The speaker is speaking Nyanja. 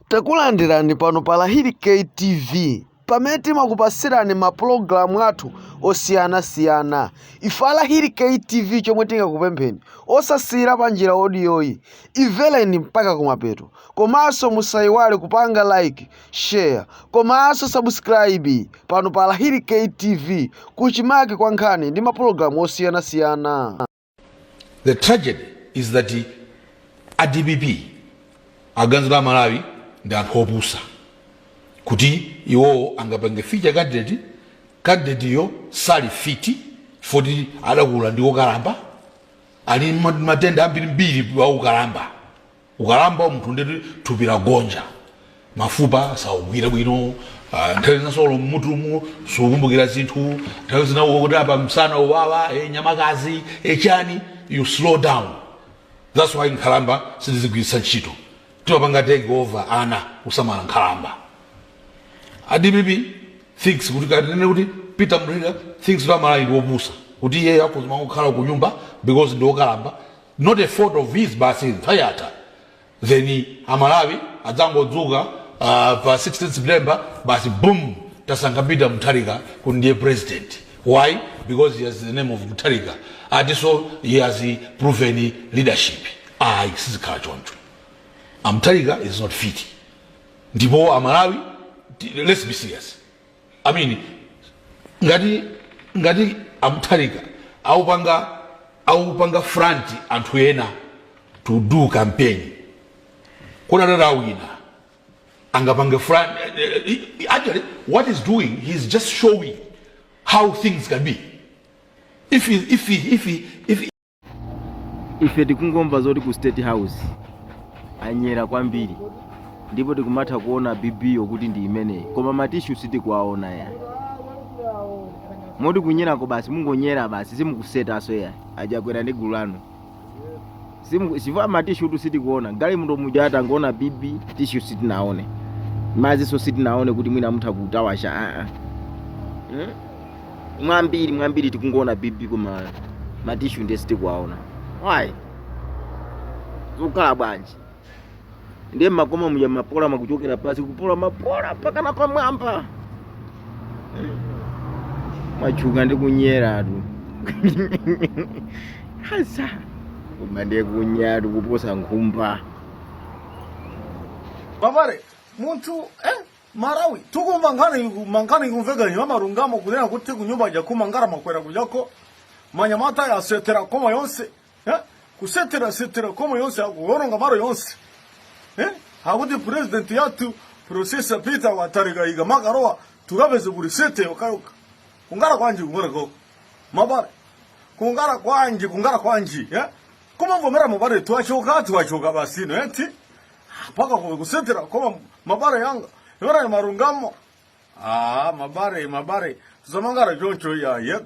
Takulandirani pano pa Lahiri TV pamene timakupasirani mapulogalamu athu osiyana-siyana. Ifa Lahiri TV chomwe tingakupempheni osasira pa njira odiyoyi imvereni mpaka kumapeto, komaso musayiwale kupanga like, share, komaso subscribe pano pa Lahiri TV kuchimake kwa nkhani ndi mapulogalamu osiyana-siyana. The tragedy is that ADBP aganzula Malawi ndi anthu opusa kuti iwo angapange feature candidate yo sali fiti foti adakula ndi okalamba ali matenda ambirimbiri wa ukalamba munthu ndeti thupira gonja mafupa saugwira bwino nthawi zinasolo mmutumu sukumbukira zinthu nthawi zinawo kuti apa msana uwawa nyamakazi chani you slow down. That's why nkhalamba sizigwiritsa ntchito timapanga take over ana usamala nkhalamba. ADBP thinks kuti kanene kuti Peter Mrida thinks kuti Malawi ndi opusa kuti iye akuzima kukhala ku nyumba because ndi okalamba, not a fault of his basi thayata. Then Malawi adzangodzuka pa 16 September basi boom tasankha Peter Mutharika kuti ndiye president. Why? Because he has the name of Mutharika and so he has proven leadership. Sizikhala choncho. Mutharika is not fit. Ndipo Malawi, let's be serious. I mean, ngati Mutharika aupanga front anthu ena to do campaign. Kuna wina angapanga front. Actually, what he's doing, he's just showing how things can be. If tikungomva zoti ku State House anyera kwambiri ndipo tikumatha kuona bibiyo kuti ndi imeneyi, koma matishu sitikuwaona ya moti kunyerako basi mungonyera basi simukusetaso ya Achakwera ndi gulu lanu siva matishu tu sitikuona gali munthu muja atangoona bibi tishu sitinaone maziso sitinaone kuti mwina mutha kutawasha mwambiri tikungoona bibi koma matishu ndi sitikuwaona. Why? Zukala bwanji ndiye makoma muja mapola makuchokera pasi kupola mapola mpaka na kwa mwamba machuka ndi kunyera tu hasa umande kunyera tu kuposa nkhumba babare muntu Malawi tukumva mangani kumvega nyuma marungamo kunena kuti kunyumba ja kumangara makwera kujako manyamata ya setera koma yonse kusetera koma yonse akuoronga maro yonse hakuti president yatu processa Peter Watariga iga magaroa turabeze buri sete yokaruka kungara kwanji kumurego mabare kungara kwanji koma mvomera mabare tuachoka basi no enti paka kusetera koma mabare yanga yora marungamo mabare zamangara joncho ya